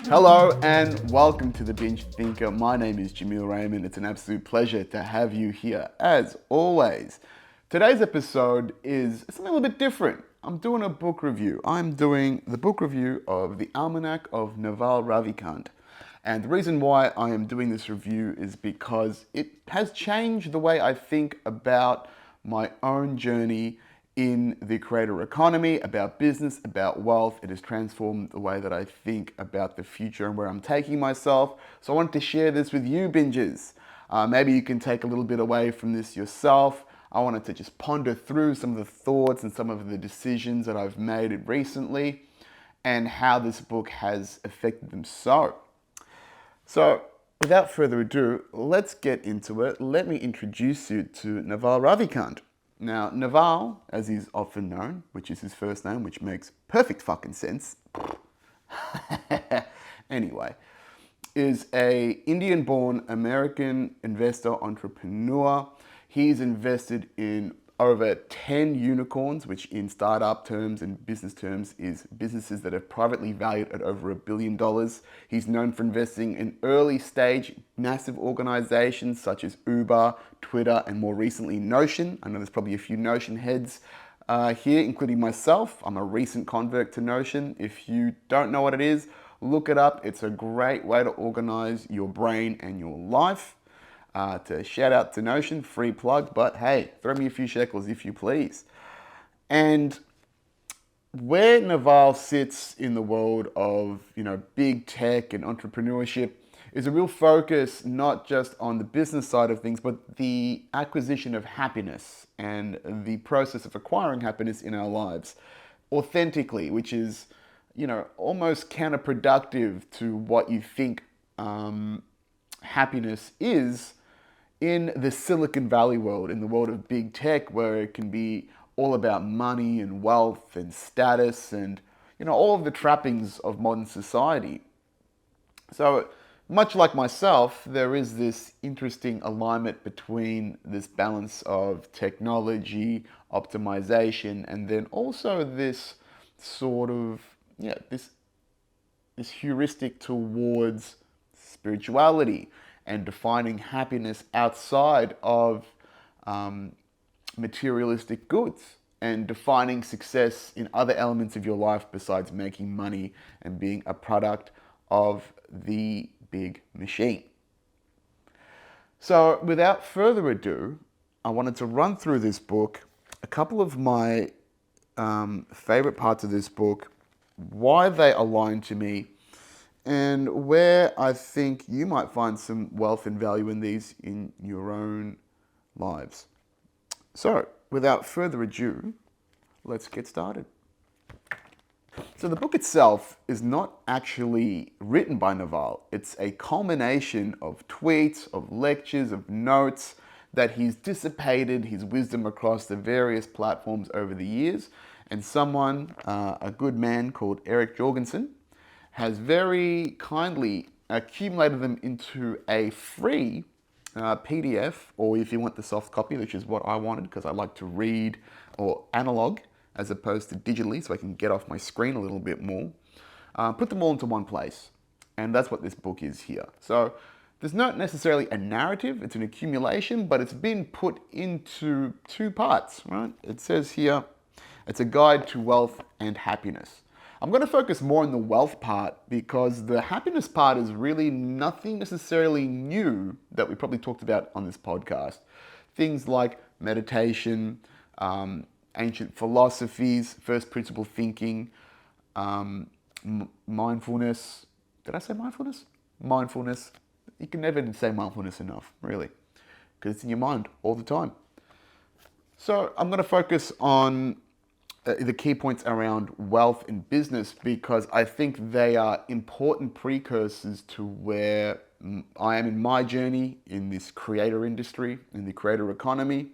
Hello and welcome to The Binge Thinker. My name is Jameel Raymond. It's an absolute pleasure to have you here as always. Today's episode is something a little bit different. I'm doing a book review. I'm doing the book review of the Almanack of Naval Ravikant. And the reason why I am doing this review is because it has changed the way I think about my own journey in the creator economy, about business, about wealth. It has transformed the way that I think about the future and where I'm taking myself. So I wanted to share this with you, bingers. Maybe you can take a little bit away from this yourself. I wanted to just ponder through some of the thoughts and some of the decisions that I've made recently and how this book has affected them. So without further ado, let's get into it. Let me introduce you to Naval Ravikant. Now, Naval, as he's often known, which is his first name, which makes perfect fucking sense, anyway, is a Indian-born American investor entrepreneur. He's invested in over 10 unicorns, which in startup terms and business terms is businesses that are privately valued at over $1 billion. He's known for investing in early stage massive organizations such as Uber, Twitter, and more recently Notion. I know there's probably a few Notion heads here, including myself. I'm a recent convert to Notion. If you don't know what it is, look it up. It's a great way to organize your brain and your life. To shout out to Notion, free plug, but hey, throw me a few shekels if you please. And where Naval sits in the world of, big tech and entrepreneurship is a real focus not just on the business side of things, but the acquisition of happiness and the process of acquiring happiness in our lives authentically, which is, almost counterproductive to what you think happiness is in the Silicon Valley world, in the world of big tech, where it can be all about money and wealth and status and, all of the trappings of modern society. So much like myself, there is this interesting alignment between this balance of technology, optimization, and then also this sort of, this heuristic towards spirituality and defining happiness outside of materialistic goods and defining success in other elements of your life besides making money and being a product of the big machine. So without further ado, I wanted to run through this book, a couple of my favorite parts of this book, why they align to me, and where I think you might find some wealth and value in these in your own lives. So, without further ado, let's get started. So the book itself is not actually written by Naval. It's a culmination of tweets, of lectures, of notes that he's dissipated his wisdom across the various platforms over the years. And someone, a good man called Eric Jorgensen, has very kindly accumulated them into a free PDF, or if you want the soft copy, which is what I wanted because I like to read or analog as opposed to digitally so I can get off my screen a little bit more, put them all into one place. And that's what this book is here. So there's not necessarily a narrative, it's an accumulation, but it's been put into two parts, right? It says here, it's a guide to wealth and happiness. I'm going to focus more on the wealth part because the happiness part is really nothing necessarily new that we probably talked about on this podcast. Things like meditation, ancient philosophies, first principle thinking, mindfulness. Did I say mindfulness? Mindfulness. You can never say mindfulness enough, really, because it's in your mind all the time. So I'm going to focus on the key points around wealth and business because I think they are important precursors to where I am in my journey in this creator industry, in the creator economy.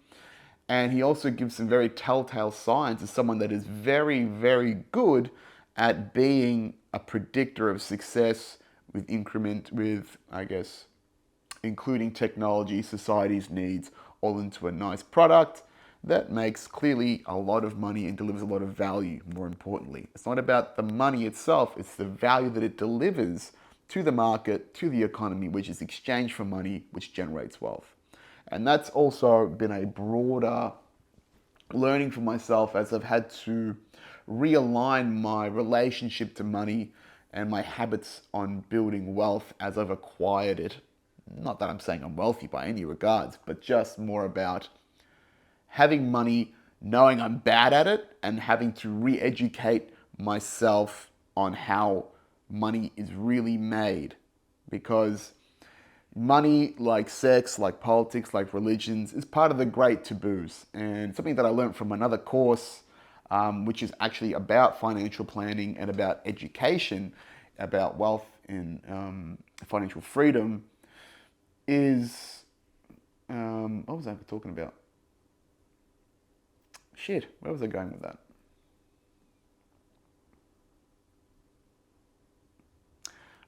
And he also gives some very telltale signs as someone that is very, very good at being a predictor of success with including technology, society's needs, all into a nice product that makes clearly a lot of money and delivers a lot of value, more importantly. It's not about the money itself, it's the value that it delivers to the market, to the economy, which is exchanged for money, which generates wealth. And that's also been a broader learning for myself as I've had to realign my relationship to money and my habits on building wealth as I've acquired it. Not that I'm saying I'm wealthy by any regards, but just more about having money, knowing I'm bad at it, and having to re-educate myself on how money is really made. Because money, like sex, like politics, like religions, is part of the great taboos. And something that I learned from another course, which is actually about financial planning and about education, about wealth and financial freedom, is, what was I talking about? Shit, where was I going with that?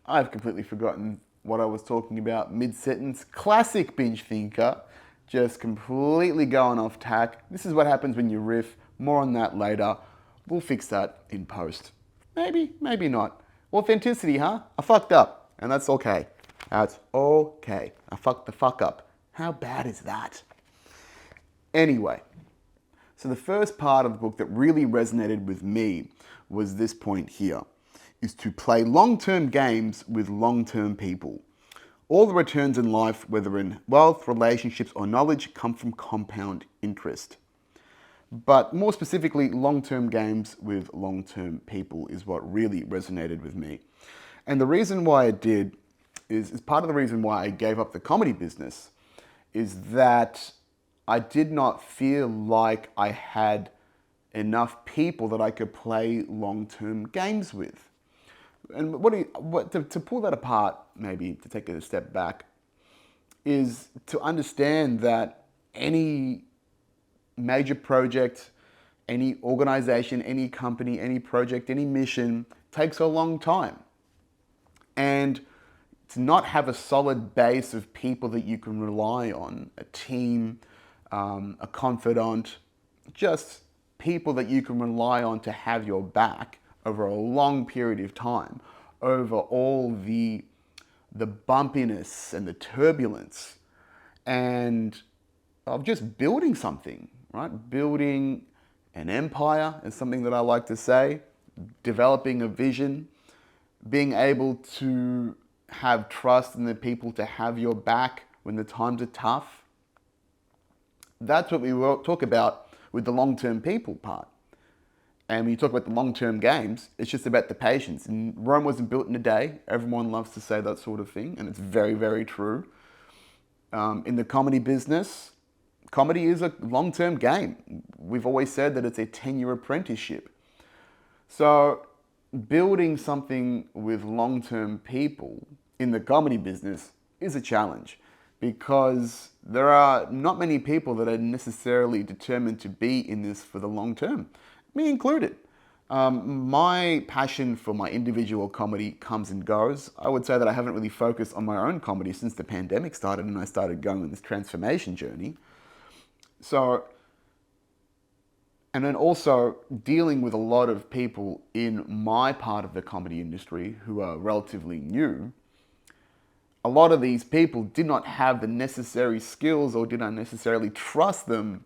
I've completely forgotten what I was talking about mid-sentence. Classic binge thinker, just completely going off tack. This is what happens when you riff. More on that later. We'll fix that in post. Maybe, maybe not. Authenticity, huh? I fucked up, and that's okay. That's okay. I fucked the fuck up. How bad is that? Anyway, so the first part of the book that really resonated with me was this point here, is to play long-term games with long-term people. All the returns in life, whether in wealth, relationships, or knowledge, come from compound interest. But more specifically, long-term games with long-term people is what really resonated with me. And the reason why it did is part of the reason why I gave up the comedy business, is that I did not feel like I had enough people that I could play long-term games with. And to pull that apart, maybe to take it a step back, is to understand that any major project, any organization, any company, any project, any mission takes a long time. And to not have a solid base of people that you can rely on, a team, a confidant, just people that you can rely on to have your back over a long period of time, over all the bumpiness and the turbulence, and of just building something, right? Building an empire is something that I like to say, developing a vision, being able to have trust in the people to have your back when the times are tough. That's what we talk about with the long-term people part. And when you talk about the long-term games, it's just about the patience. And Rome wasn't built in a day. Everyone loves to say that sort of thing, and it's very, very true. In the comedy business, comedy is a long-term game. We've always said that it's a 10-year apprenticeship. So building something with long-term people in the comedy business is a challenge, because there are not many people that are necessarily determined to be in this for the long term, me included. My passion for my individual comedy comes and goes. I would say that I haven't really focused on my own comedy since the pandemic started and I started going on this transformation journey. So, and then also dealing with a lot of people in my part of the comedy industry who are relatively new. A lot of these people did not have the necessary skills or did not necessarily trust them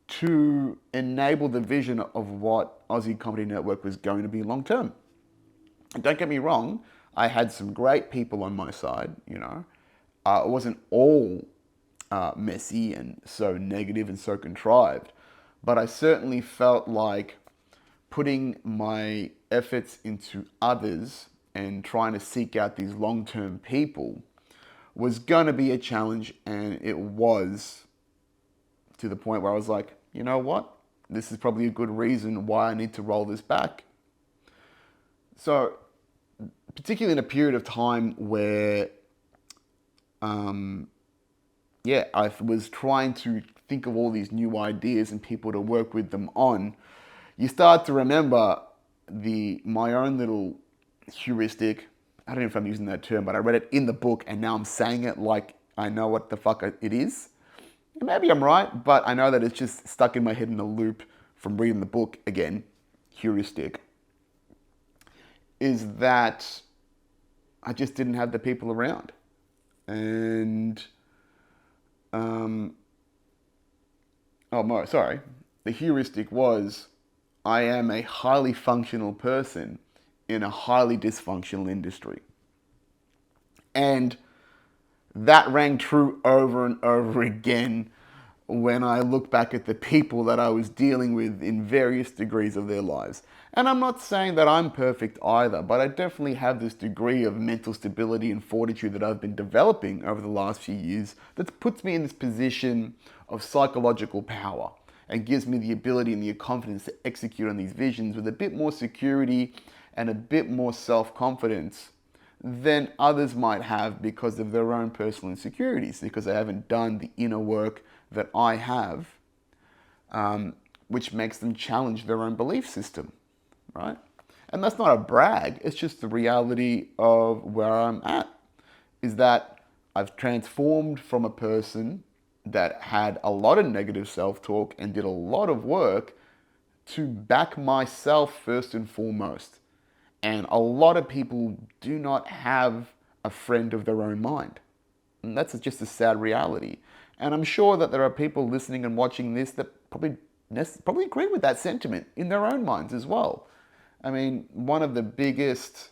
to enable the vision of what Aussie Comedy Network was going to be long term. And don't get me wrong, I had some great people on my side, you know. It wasn't all messy and so negative and so contrived, but I certainly felt like putting my efforts into others and trying to seek out these long-term people was going to be a challenge, and it was, to the point where I was like, you know what? This is probably a good reason why I need to roll this back. So, particularly in a period of time where, I was trying to think of all these new ideas and people to work with them on, you start to remember my own little heuristic. I don't know if I'm using that term, but I read it in the book and now I'm saying it like I know what the fuck it is. And maybe I'm right, but I know that it's just stuck in my head in a loop from reading the book again. Heuristic is that I just didn't have the people around. And, sorry. The heuristic was I am a highly functional person in a highly dysfunctional industry. And that rang true over and over again when I look back at the people that I was dealing with in various degrees of their lives. And I'm not saying that I'm perfect either, but I definitely have this degree of mental stability and fortitude that I've been developing over the last few years that puts me in this position of psychological power and gives me the ability and the confidence to execute on these visions with a bit more security and a bit more self-confidence than others might have because of their own personal insecurities, because they haven't done the inner work that I have, which makes them challenge their own belief system, right? And that's not a brag, it's just the reality of where I'm at, is that I've transformed from a person that had a lot of negative self-talk and did a lot of work to back myself first and foremost. And a lot of people do not have a friend of their own mind. And that's just a sad reality. And I'm sure that there are people listening and watching this that probably agree with that sentiment in their own minds as well. I mean, one of the biggest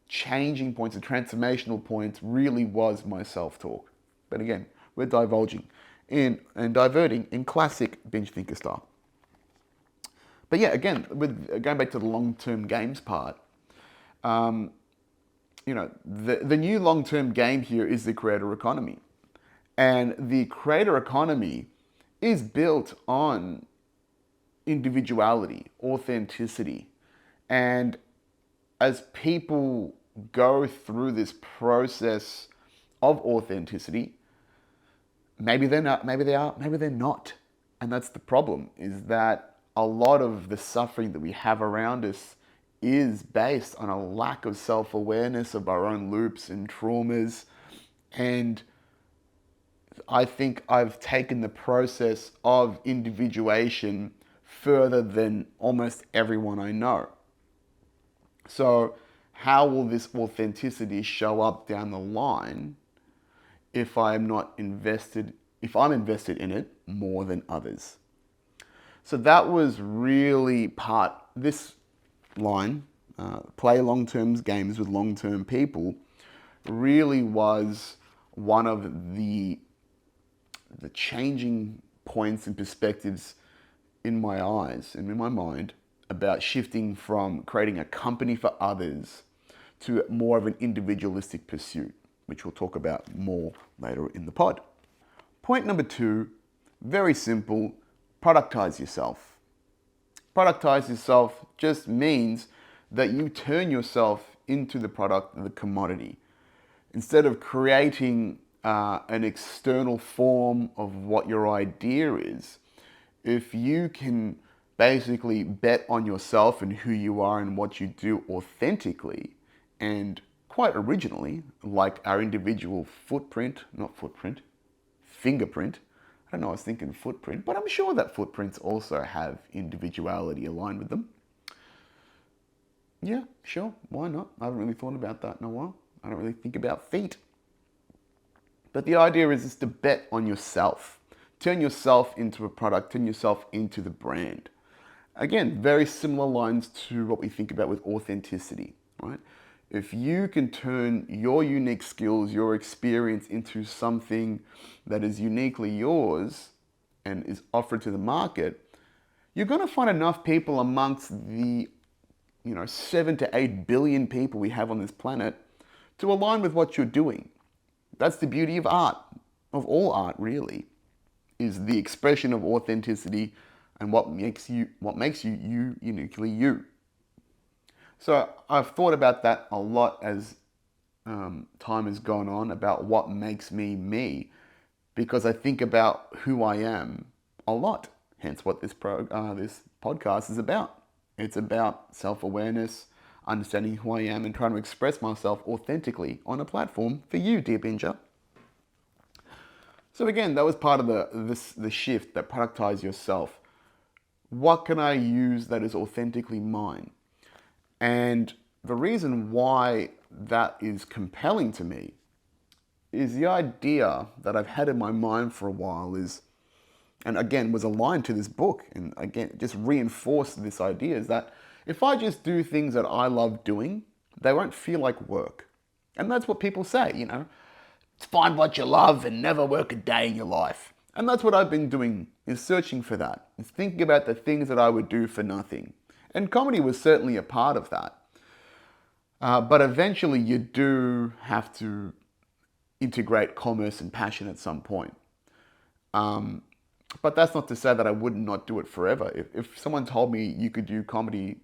changing points and transformational points really was my self-talk. But again, we're divulging in and diverting in classic binge thinker style. But yeah, again, with going back to the long-term games part, the new long-term game here is the creator economy. And the creator economy is built on individuality, authenticity. And as people go through this process of authenticity, maybe they're not, maybe they are, maybe they're not. And that's the problem, is that a lot of the suffering that we have around us is based on a lack of self-awareness of our own loops and traumas. And I think I've taken the process of individuation further than almost everyone I know. So how will this authenticity show up down the line if I'm invested in it more than others? So that was really this line, play long-term games with long-term people, really was one of the changing points and perspectives in my eyes and in my mind about shifting from creating a company for others to more of an individualistic pursuit, which we'll talk about more later in the pod. Point number 2, very simple, productize yourself. Productize yourself just means that you turn yourself into the product, the commodity. Instead of creating an external form of what your idea is, if you can basically bet on yourself and who you are and what you do authentically and quite originally, like our individual fingerprint. I don't know, I was thinking footprint, but I'm sure that footprints also have individuality aligned with them. Yeah, sure, why not? I haven't really thought about that in a while. I don't really think about feet. But the idea is to bet on yourself. Turn yourself into a product, turn yourself into the brand. Again, very similar lines to what we think about with authenticity, right? If you can turn your unique skills, your experience into something that is uniquely yours and is offered to the market, you're going to find enough people amongst the 7 to 8 billion people we have on this planet to align with what you're doing. That's the beauty of art, of all art really, is the expression of authenticity and what makes you uniquely you. So I've thought about that a lot as time has gone on, about what makes me me, because I think about who I am a lot. Hence what this podcast is about. It's about self-awareness, understanding who I am, and trying to express myself authentically on a platform for you, dear binger. So again, that was part of the shift, that productize yourself. What can I use that is authentically mine? And the reason why that is compelling to me is the idea that I've had in my mind for a while is, and again was aligned to this book, and again just reinforced this idea, is that if I just do things that I love doing, they won't feel like work. And that's what people say, find what you love and never work a day in your life. And that's what I've been doing, is searching for that. Is thinking about the things that I would do for nothing. And comedy was certainly a part of that. But eventually you do have to integrate commerce and passion at some point. But that's not to say that I would not do it forever. If someone told me you could do comedy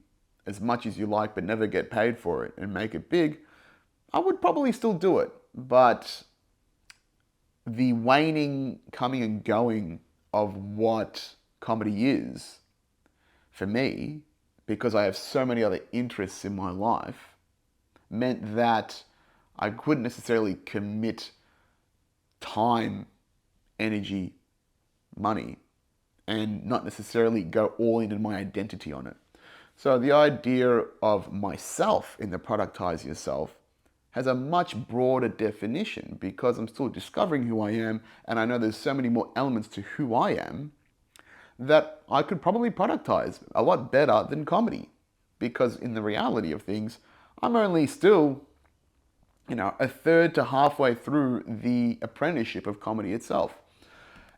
as much as you like but never get paid for it and make it big, I would probably still do it. But the waning, coming and going of what comedy is, for me, because I have so many other interests in my life, meant that I couldn't necessarily commit time, energy, money, and not necessarily go all in my identity on it. So the idea of myself in the productize yourself has a much broader definition, because I'm still discovering who I am, and I know there's so many more elements to who I am that I could probably productize a lot better than comedy. Because in the reality of things, I'm only still, a third to halfway through the apprenticeship of comedy itself.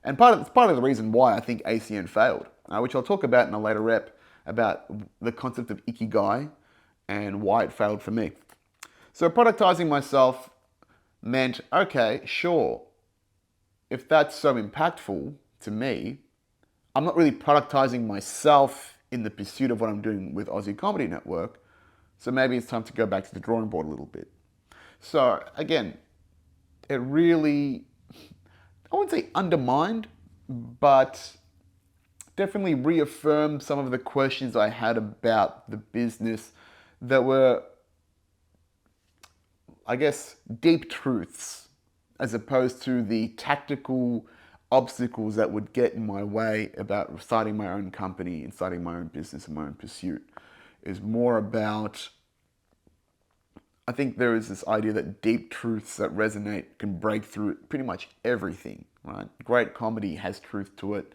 And it's part of the reason why I think ACN failed, which I'll talk about in a later rep, about the concept of ikigai and why it failed for me. So productizing myself meant, okay, sure, if that's so impactful to me, I'm not really productizing myself in the pursuit of what I'm doing with Aussie Comedy Network, so maybe it's time to go back to the drawing board a little bit. So again, it really, I wouldn't say undermined, but definitely reaffirmed some of the questions I had about the business that were, I guess, deep truths, as opposed to the tactical obstacles that would get in my way about starting my own company and starting my own business and my own pursuit. Is more about, I think there is this idea that deep truths that resonate can break through pretty much everything, right? Great comedy has truth to it.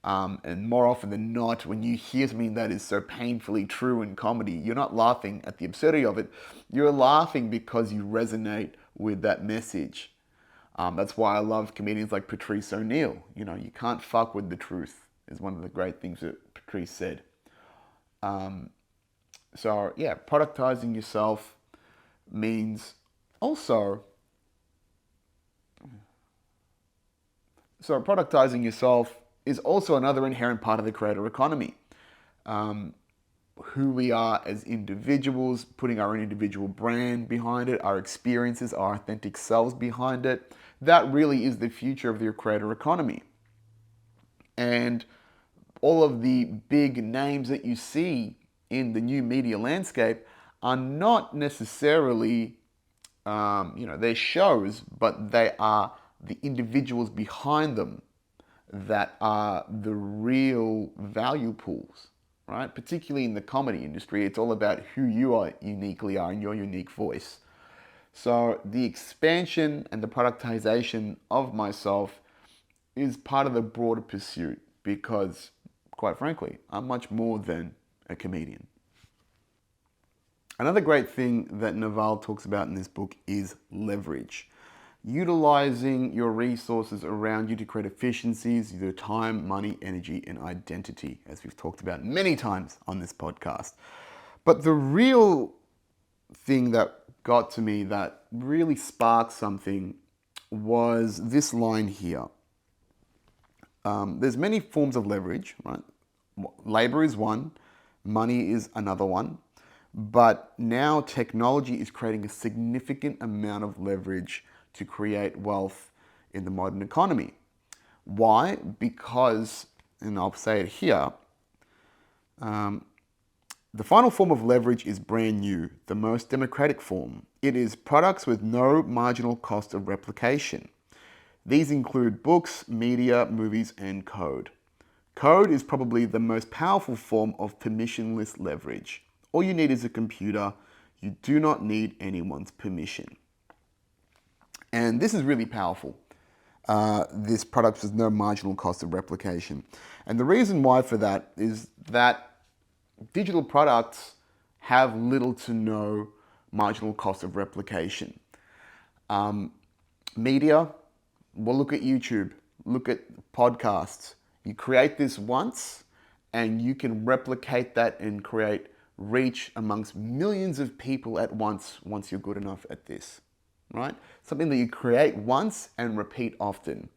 And more often than not, when you hear something that is so painfully true in comedy, you're not laughing at the absurdity of it. You're laughing because you resonate with that message. That's why I love comedians like Patrice O'Neill. You can't fuck with the truth, is one of the great things that Patrice said. So yeah, productizing yourself means also, productizing yourself is also another inherent part of the creator economy. Who we are as individuals, putting our own individual brand behind it, our experiences, our authentic selves behind it. That really is the future of the creator economy. And all of the big names that you see in the new media landscape are not necessarily, they're shows, but they are the individuals behind them that are the real value pools, right? Particularly in the comedy industry, it's all about who you uniquely are and your unique voice. So the expansion and the productization of myself is part of the broader pursuit, because, quite frankly, I'm much more than a comedian. Another great thing that Naval talks about in this book is leverage. Utilizing your resources around you to create efficiencies, either time, money, energy, and identity, as we've talked about many times on this podcast. But the real thing that got to me, that really sparked something, was this line here. There's many forms of leverage, right? Labor is one, money is another one. But now technology is creating a significant amount of leverage to create wealth in the modern economy. Why? Because, and I'll say it here, the final form of leverage is brand new, the most democratic form. It is products with no marginal cost of replication. These include books, media, movies, and code. Code is probably the most powerful form of permissionless leverage. All you need is a computer. You do not need anyone's permission. And this is really powerful. This product has no marginal cost of replication. And the reason why for that is that digital products have little to no marginal cost of replication. Media, well, look at YouTube, look at podcasts. You create this once and you can replicate that and create reach amongst millions of people at once you're good enough at this, right? Something that you create once and repeat often.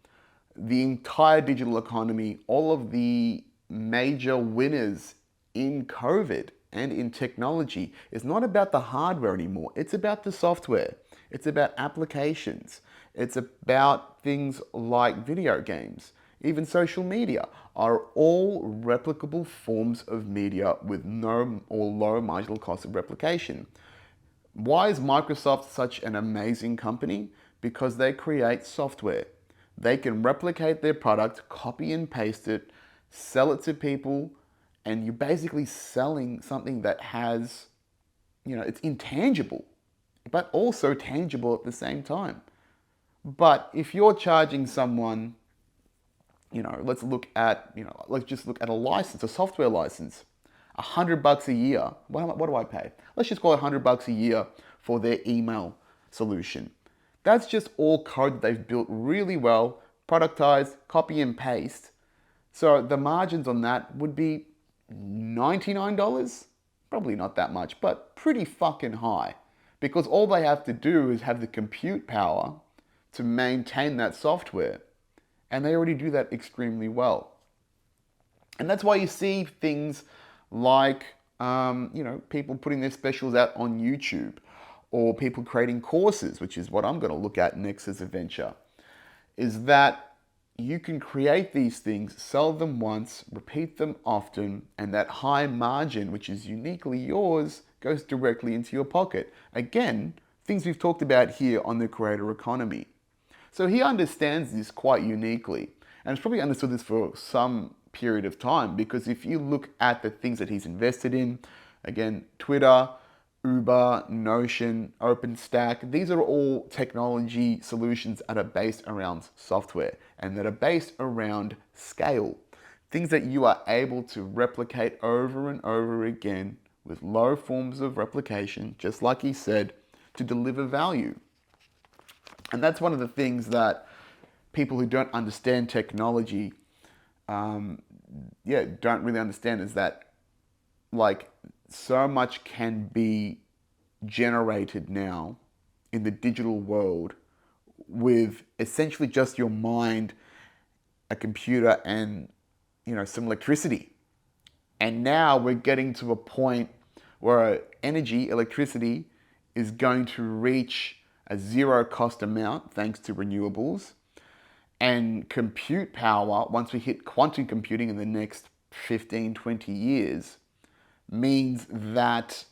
The entire digital economy, all of the major winners in COVID and in technology is not about the hardware anymore. It's about the software. It's about applications. It's about things like video games. Even social media are all replicable forms of media with no or low marginal cost of replication. Why is Microsoft such an amazing company? Because they create software. They can replicate their product, copy and paste it, sell it to people, and you're basically selling something that has, it's intangible, but also tangible at the same time. But if you're charging someone, let's just look at a license, a software license, $100 a year. What do I pay? Let's just call it $100 a year for their email solution. That's just all code that they've built really well, productized, copy and paste. So the margins on that would be $99. Probably not that much, but pretty fucking high. Because all they have to do is have the compute power to maintain that software. And they already do that extremely well. And that's why you see things like, people putting their specials out on YouTube, or people creating courses, which is what I'm going to look at next as a venture, is that you can create these things, sell them once, repeat them often, and that high margin, which is uniquely yours, goes directly into your pocket. Again, things we've talked about here on the creator economy. So he understands this quite uniquely, and he's probably understood this for some period of time, because if you look at the things that he's invested in, again, Twitter, Uber, Notion, OpenStack, these are all technology solutions that are based around software and that are based around scale. Things that you are able to replicate over and over again with low forms of replication, just like he said, to deliver value. And that's one of the things that people who don't understand technology, don't really understand, is that so much can be generated now in the digital world with essentially just your mind, a computer, and some electricity. And now we're getting to a point where electricity is going to reach a zero cost amount thanks to renewables. And compute power, once we hit quantum computing in the next 15, 20 years, means that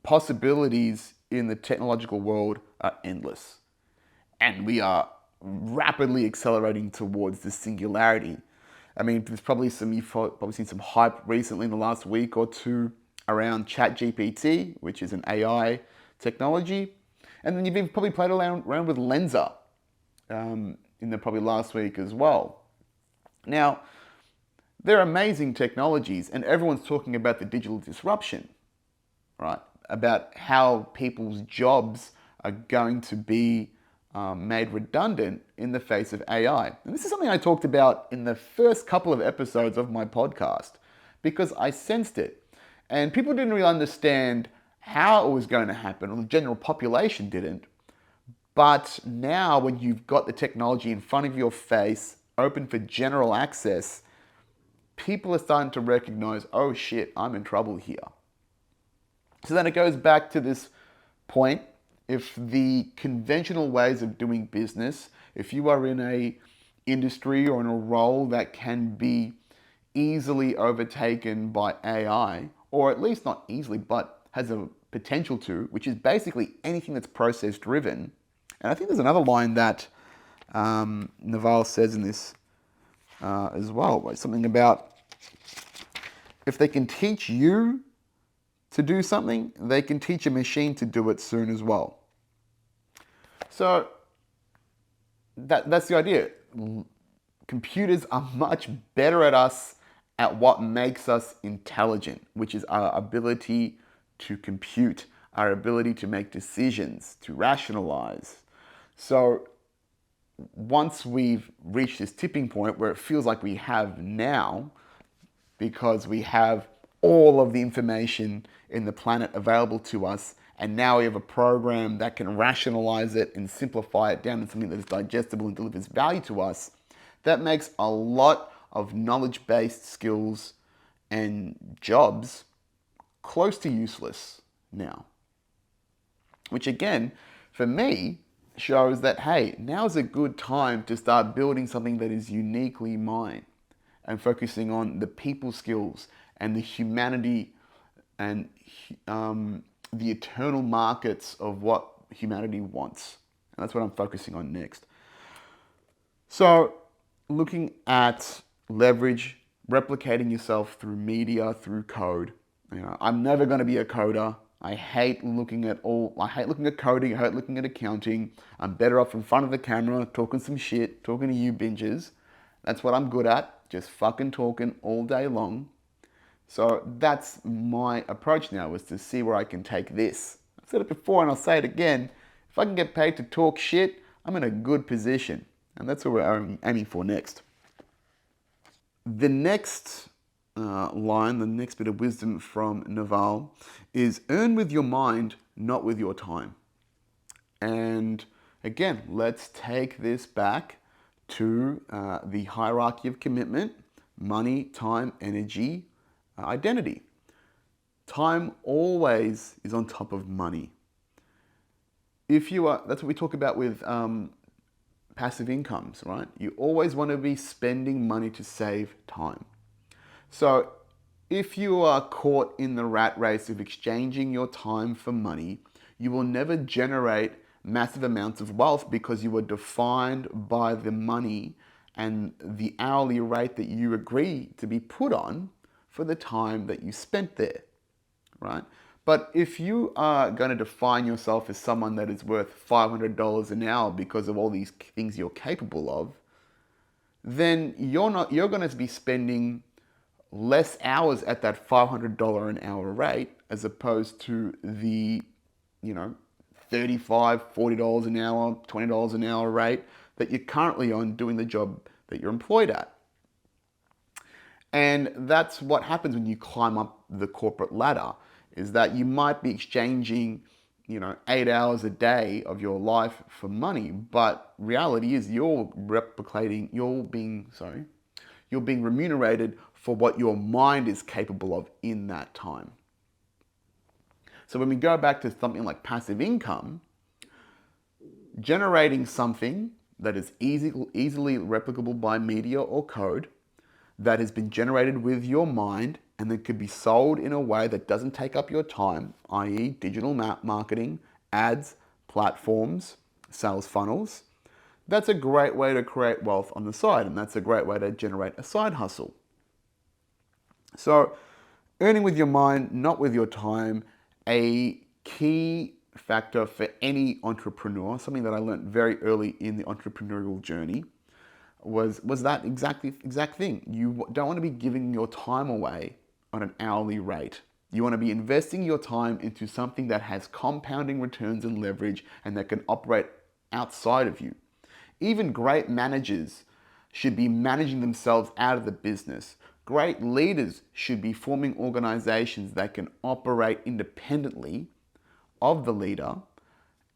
possibilities in the technological world are endless. And we are rapidly accelerating towards the singularity. I mean, you've probably seen some hype recently in the last week or two around ChatGPT, which is an AI technology. And then you've probably played around with Lensa in the probably last week as well. Now, they're amazing technologies, and everyone's talking about the digital disruption, right? About how people's jobs are going to be made redundant in the face of AI. And this is something I talked about in the first couple of episodes of my podcast, because I sensed it. And people didn't really understand how it was going to happen, or the general population didn't. But now, when you've got the technology in front of your face, open for general access, people are starting to recognize, oh shit, I'm in trouble here. So then it goes back to this point. If the conventional ways of doing business, if you are in a industry or in a role that can be easily overtaken by AI, or at least not easily, but has a potential to, which is basically anything that's process driven. And I think there's another line that Naval says in this as well, something about if they can teach you to do something, they can teach a machine to do it soon as well. So that's the idea. Computers are much better at what makes us intelligent, which is our ability to compute, our ability to make decisions, to rationalize. So once we've reached this tipping point where it feels like we have now, because we have all of the information in the planet available to us, and now we have a program that can rationalize it and simplify it down into something that is digestible and delivers value to us, that makes a lot of knowledge-based skills and jobs close to useless now. Which again, for me, shows that, hey, now's a good time to start building something that is uniquely mine and focusing on the people skills and the humanity and the eternal markets of what humanity wants. And that's what I'm focusing on next. So looking at leverage, replicating yourself through media, through code. I'm never going to be a coder. I hate looking at coding, I hate looking at accounting. I'm better off in front of the camera, talking some shit, talking to you bingers. That's what I'm good at, just fucking talking all day long. So that's my approach now, is to see where I can take this. I've said it before and I'll say it again. If I can get paid to talk shit, I'm in a good position. And that's what we're aiming for next. The next line, the next bit of wisdom from Naval is earn with your mind, not with your time. And again, let's take this back to the hierarchy of commitment: money, time, energy, identity. Time always is on top of money. That's what we talk about with passive incomes, right? You always want to be spending money to save time. So if you are caught in the rat race of exchanging your time for money, you will never generate massive amounts of wealth, because you are defined by the money and the hourly rate that you agree to be put on for the time that you spent there, right? But if you are going to define yourself as someone that is worth $500 an hour because of all these things you're capable of, then you're going to be spending less hours at that $500 an hour rate, as opposed to the, $35, $40 an hour, $20 an hour rate that you're currently on doing the job that you're employed at. And that's what happens when you climb up the corporate ladder, is that you might be exchanging, 8 hours a day of your life for money, but reality is you're being remunerated for what your mind is capable of in that time. So when we go back to something like passive income, generating something that is easily replicable by media or code, that has been generated with your mind and that could be sold in a way that doesn't take up your time, i.e. digital marketing, ads, platforms, sales funnels, that's a great way to create wealth on the side, and that's a great way to generate a side hustle. So earning with your mind, not with your time, a key factor for any entrepreneur, something that I learned very early in the entrepreneurial journey, was that exact thing. You don't want to be giving your time away on an hourly rate. You want to be investing your time into something that has compounding returns and leverage and that can operate outside of you. Even great managers should be managing themselves out of the business. Great leaders should be forming organizations that can operate independently of the leader,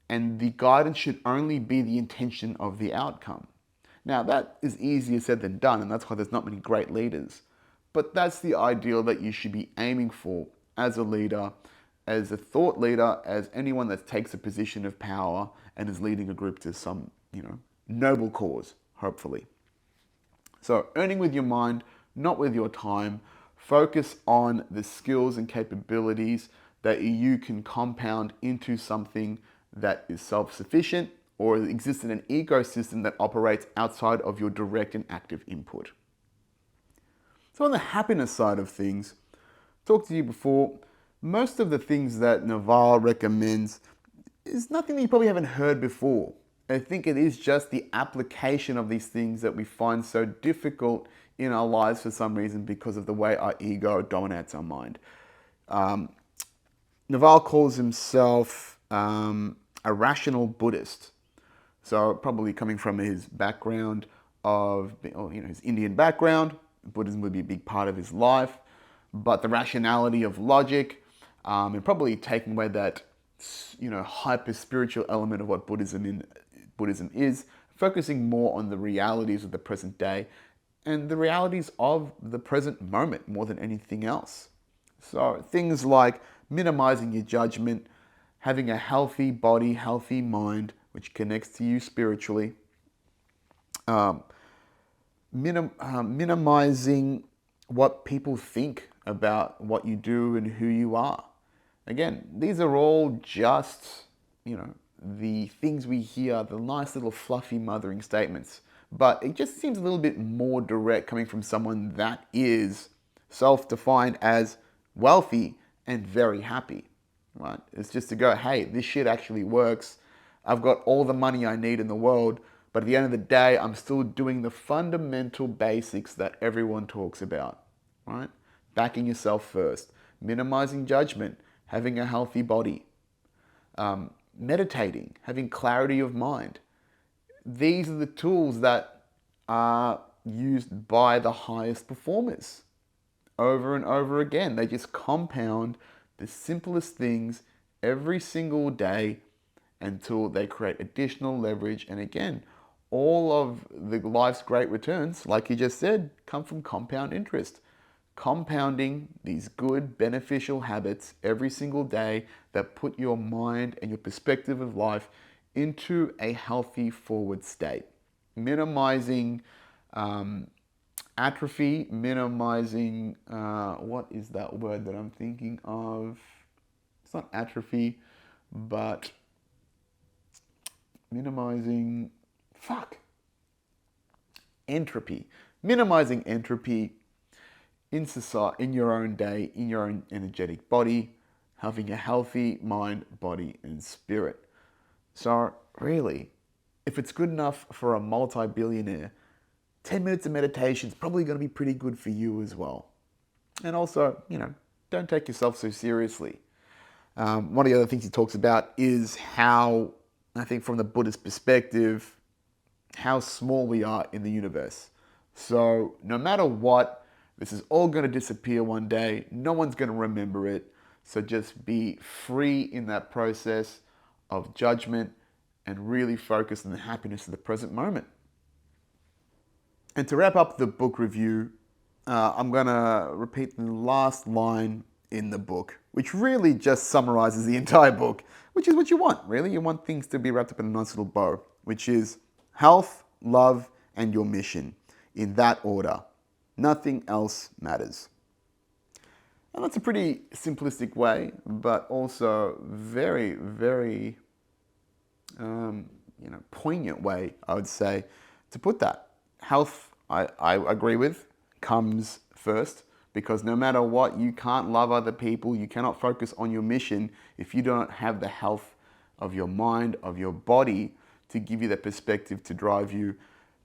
and the guidance should only be the intention of the outcome. Now, that is easier said than done, and that's why there's not many great leaders. But that's the ideal that you should be aiming for as a leader, as a thought leader, as anyone that takes a position of power and is leading a group to some, noble cause, hopefully. So earning with your mind, not with your time. Focus on the skills and capabilities that you can compound into something that is self-sufficient or exists in an ecosystem that operates outside of your direct and active input. So on the happiness side of things, talked to you before, most of the things that Naval recommends is nothing that you probably haven't heard before. I think it is just the application of these things that we find so difficult in our lives for some reason because of the way our ego dominates our mind. Naval calls himself a rational Buddhist. So probably coming from his background of, his Indian background, Buddhism would be a big part of his life, but the rationality of logic, and probably taking away that, hyper spiritual element of what Buddhism is, focusing more on the realities of the present day and the realities of the present moment more than anything else. So things like minimizing your judgment, having a healthy body, healthy mind, which connects to you spiritually, minimizing what people think about what you do and who you are. Again, these are all just, the things we hear, the nice little fluffy mothering statements. But it just seems a little bit more direct coming from someone that is self-defined as wealthy and very happy, right? It's just to go, hey, this shit actually works. I've got all the money I need in the world, but at the end of the day, I'm still doing the fundamental basics that everyone talks about, right? Backing yourself first, minimizing judgment, having a healthy body, meditating, having clarity of mind. These are the tools that are used by the highest performers over and over again. They just compound the simplest things every single day until they create additional leverage. And again, all of the life's great returns, like you just said, come from compound interest. Compounding these good, beneficial habits every single day that put your mind and your perspective of life into a healthy forward state. Minimizing atrophy, minimizing, what is that word that I'm thinking of? It's not atrophy, but minimizing, entropy. Minimizing entropy in society, in your own day, in your own energetic body, having a healthy mind, body, and spirit. So really, if it's good enough for a multi-billionaire, 10 minutes of meditation is probably going to be pretty good for you as well. And also, don't take yourself so seriously. One of the other things he talks about is how, I think from the Buddhist perspective, how small we are in the universe. So no matter what, this is all going to disappear one day. No one's going to remember it. So just be free in that process of judgment and really focus on the happiness of the present moment. And to wrap up the book review, I'm going to repeat the last line in the book, which really just summarizes the entire book, which is what you want, really. You want things to be wrapped up in a nice little bow, which is health, love, and your mission, in that order. Nothing else matters. And that's a pretty simplistic way, but also very, very poignant way, I would say, to put that. Health, I agree with, comes first, because no matter what, you can't love other people, you cannot focus on your mission if you don't have the health of your mind, of your body, to give you that perspective to drive you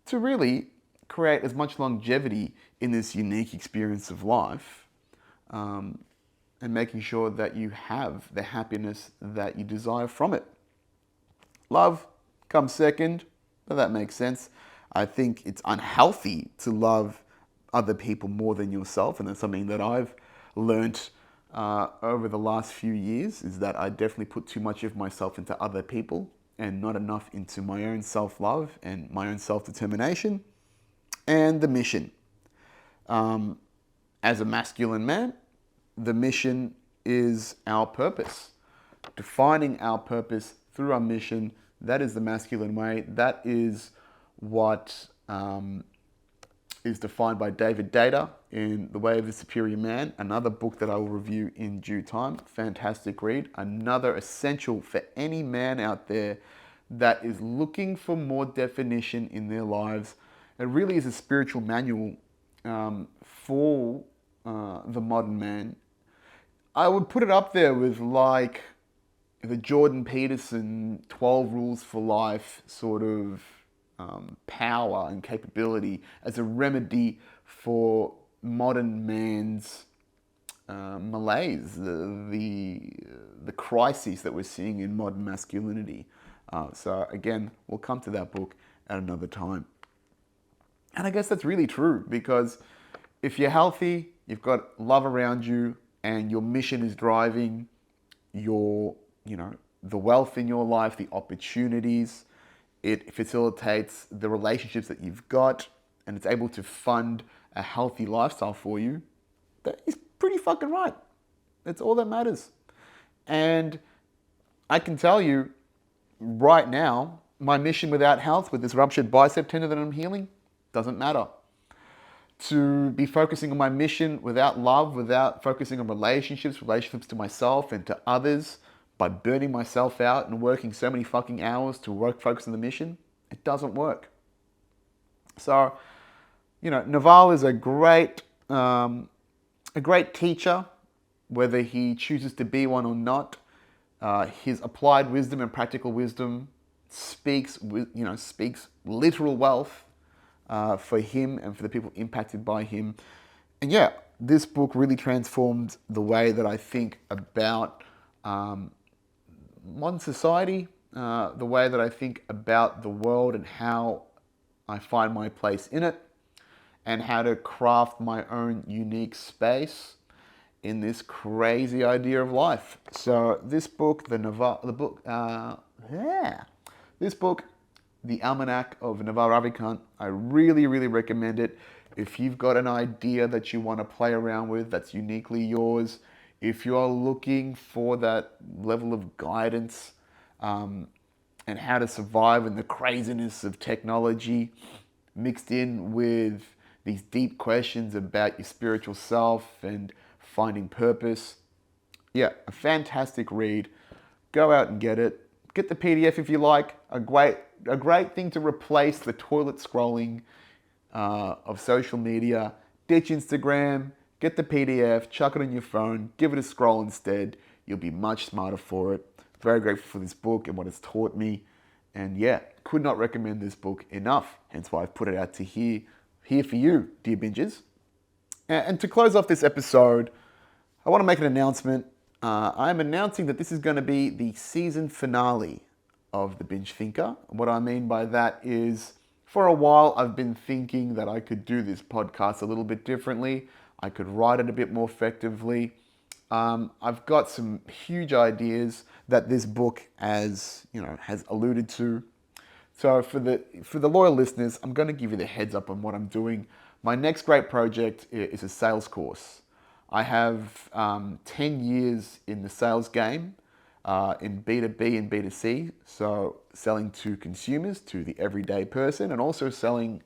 to really create as much longevity in this unique experience of life, and making sure that you have the happiness that you desire from it. Love comes second, but that makes sense. I think it's unhealthy to love other people more than yourself, and that's something that I've learnt over the last few years, is that I definitely put too much of myself into other people and not enough into my own self-love and my own self-determination. And the mission. As a masculine man, the mission is our purpose. Defining our purpose through our mission, that is the masculine way. That is what is defined by David Data in The Way of the Superior Man, another book that I will review in due time. Fantastic read. Another essential for any man out there that is looking for more definition in their lives. It really is a spiritual manual for the modern man. I would put it up there with like the Jordan Peterson 12 Rules for Life sort of power and capability as a remedy for modern man's malaise, the crises that we're seeing in modern masculinity. So again, we'll come to that book at another time. And I guess that's really true because if you're healthy, you've got love around you, and your mission is driving your, the wealth in your life, the opportunities. It facilitates the relationships that you've got, and it's able to fund a healthy lifestyle for you. That is pretty fucking right. That's all that matters. And I can tell you right now, my mission without health, with this ruptured bicep tendon that I'm healing, doesn't matter. To be focusing on my mission without love, without focusing on relationships to myself and to others, by burning myself out and working so many fucking hours to focus on the mission, it doesn't work. So, Naval is a great teacher, whether he chooses to be one or not. His applied wisdom and practical wisdom speaks literal wealth for him and for the people impacted by him. And yeah, this book really transformed the way that I think about modern society, the way that I think about the world and how I find my place in it, and how to craft my own unique space in this crazy idea of life. So this book, this book, The Almanack of Naval Ravikant, I really, really recommend it. If you've got an idea that you want to play around with that's uniquely yours, if you're looking for that level of guidance and how to survive in the craziness of technology, mixed in with these deep questions about your spiritual self and finding purpose, yeah, a fantastic read. Go out and get it. Get the PDF if you like. A great thing to replace the toilet scrolling of social media. Ditch Instagram, get the PDF, chuck it on your phone, give it a scroll instead. You'll be much smarter for it. Very grateful for this book and what it's taught me. And yeah, could not recommend this book enough. Hence why I've put it out to here for you, dear bingers. And to close off this episode, I want to make an announcement. I'm announcing that this is going to be the season finale of The Binge Thinker. What I mean by that is, for a while, I've been thinking that I could do this podcast a little bit differently. I could write it a bit more effectively. I've got some huge ideas that this book has alluded to. So for the loyal listeners, I'm going to give you the heads up on what I'm doing. My next great project is a sales course. I have 10 years in the sales game, in B2B and B2C, so selling to consumers, to the everyday person, and also selling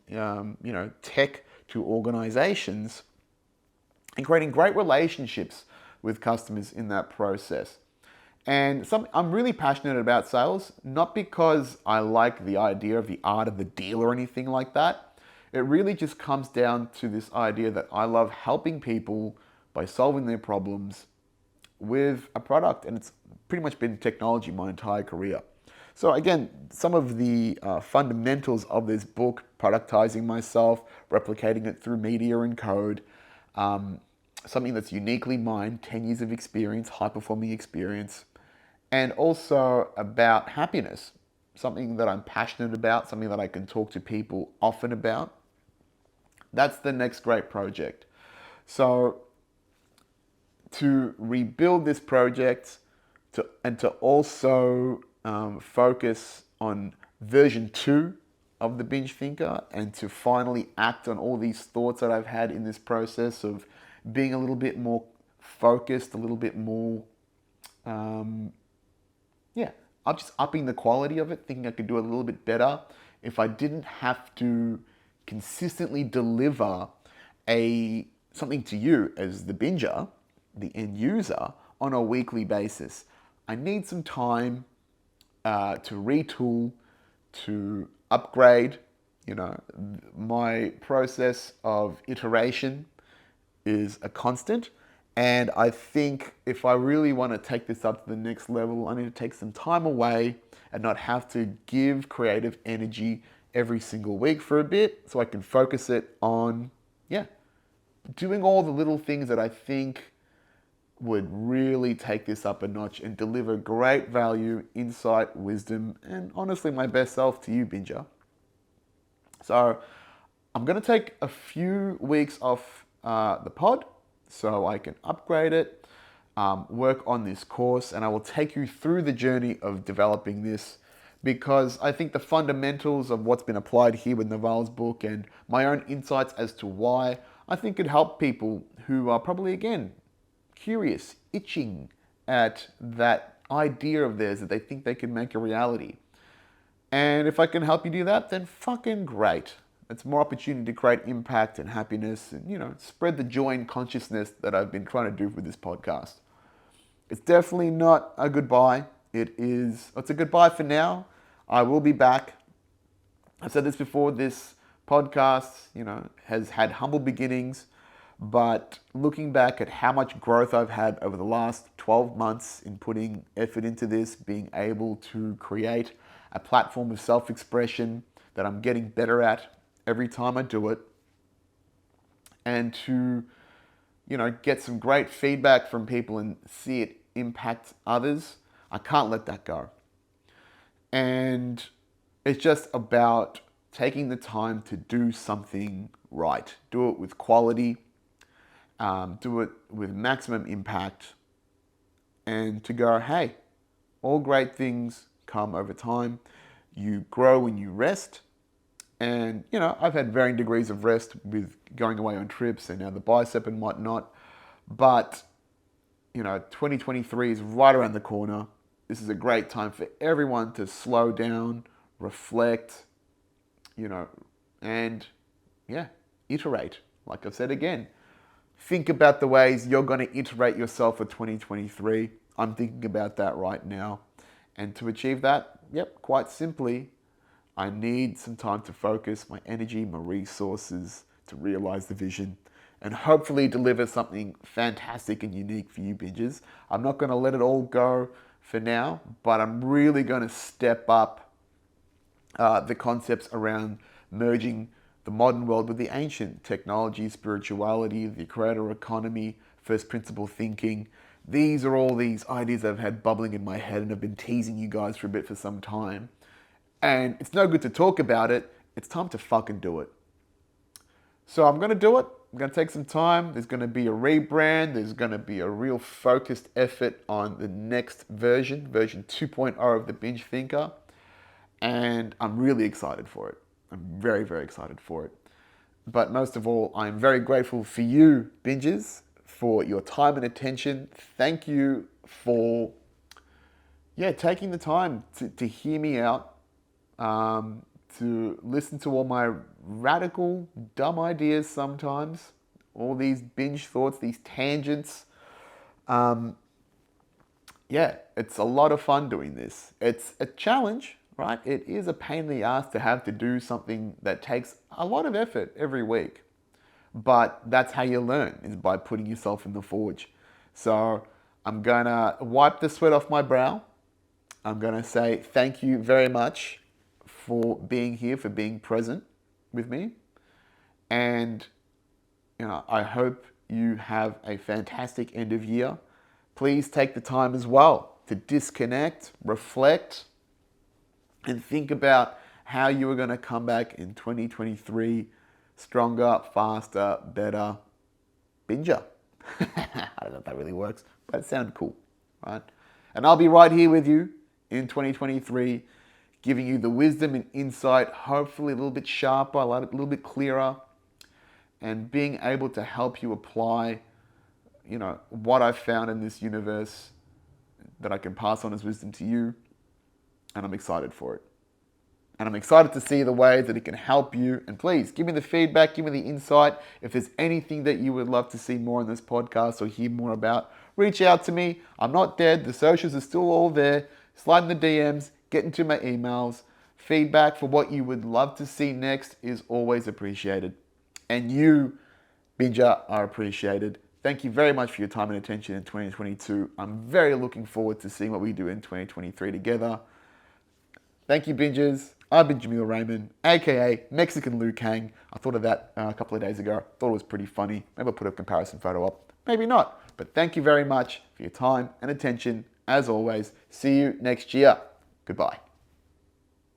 tech to organizations, and creating great relationships with customers in that process. And I'm really passionate about sales, not because I like the idea of the art of the deal or anything like that. It really just comes down to this idea that I love helping people by solving their problems with a product. And it's pretty much been technology my entire career. So again, some of the fundamentals of this book, productizing myself, replicating it through media and code, something that's uniquely mine, 10 years of experience, high-performing experience, and also about happiness, something that I'm passionate about, something that I can talk to people often about. That's the next great project. So to rebuild this project and to also focus on version 2 of the Binge Thinker, and to finally act on all these thoughts that I've had in this process of being a little bit more focused, a little bit more, I'm just upping the quality of it, thinking I could do it a little bit better if I didn't have to consistently deliver something to you as the binger, the end user, on a weekly basis. I need some time to retool, to upgrade. My process of iteration is a constant, And I think if I really want to take this up to the next level, I need to take some time away and not have to give creative energy every single week for a bit so I can focus it on, yeah, doing all the little things that I think would really take this up a notch and deliver great value, insight, wisdom, and honestly, my best self to you, Binger. So I'm going to take a few weeks off the pod so I can upgrade it, work on this course, and I will take you through the journey of developing this because I think the fundamentals of what's been applied here with Naval's book and my own insights as to why I think could help people who are probably, again, curious, itching at that idea of theirs that they think they can make a reality. And if I can help you do that, then fucking great. It's more opportunity to create impact and happiness and, spread the joy and consciousness that I've been trying to do with this podcast. It's definitely not a goodbye. It's a goodbye for now. I will be back. I've said this before, this podcast, has had humble beginnings, but looking back at how much growth I've had over the last 12 months in putting effort into this, being able to create a platform of self-expression that I'm getting better at every time I do it, and to, get some great feedback from people and see it impact others, I can't let that go. And it's just about taking the time to do something right. Do it with quality, do it with maximum impact, and to go, hey, all great things come over time. You grow when you rest. And, I've had varying degrees of rest with going away on trips and now the bicep and whatnot. But, 2023 is right around the corner. This is a great time for everyone to slow down, reflect, and, yeah, iterate. Like I've said again, think about the ways you're going to iterate yourself for 2023. I'm thinking about that right now. And to achieve that, quite simply, I need some time to focus my energy, my resources to realize the vision and hopefully deliver something fantastic and unique for you bingers. I'm not going to let it all go for now, but I'm really going to step up the concepts around merging the modern world with the ancient technology, spirituality, the creator economy, first principle thinking. These are all these ideas I've had bubbling in my head and I've been teasing you guys for a bit for some time. And it's no good to talk about it. It's time to fucking do it. So I'm going to do it. I'm going to take some time. There's going to be a rebrand. There's going to be a real focused effort on the next version 2.0 of the Binge Thinker. And I'm really excited for it. I'm very, very excited for it. But most of all, I'm very grateful for you, bingers, for your time and attention. Thank you for, taking the time to hear me out. To listen to all my radical, dumb ideas sometimes, all these binge thoughts, these tangents. It's a lot of fun doing this. It's a challenge, right? It is a pain in the ass to have to do something that takes a lot of effort every week. But that's how you learn, is by putting yourself in the forge. So I'm going to wipe the sweat off my brow. I'm going to say thank you very much for being here, for being present with me. And, I hope you have a fantastic end of year. Please take the time as well to disconnect, reflect, and think about how you are going to come back in 2023 stronger, faster, better, binger. I don't know if that really works, but it sounded cool, right? And I'll be right here with you in 2023, giving you the wisdom and insight, hopefully a little bit sharper, a little bit clearer, and being able to help you apply, what I've found in this universe that I can pass on as wisdom to you. And I'm excited for it. And I'm excited to see the ways that it can help you. And please, give me the feedback, give me the insight. If there's anything that you would love to see more on this podcast or hear more about, reach out to me. I'm not dead. The socials are still all there. Slide in the DMs, get into my emails. Feedback for what you would love to see next is always appreciated. And you, Binger, are appreciated. Thank you very much for your time and attention in 2022. I'm very looking forward to seeing what we do in 2023 together. Thank you, bingers. I've been Jameel Raymond, aka Mexican Liu Kang. I thought of that a couple of days ago. Thought it was pretty funny. Maybe I'll put a comparison photo up. Maybe not. But thank you very much for your time and attention. As always, see you next year. Goodbye.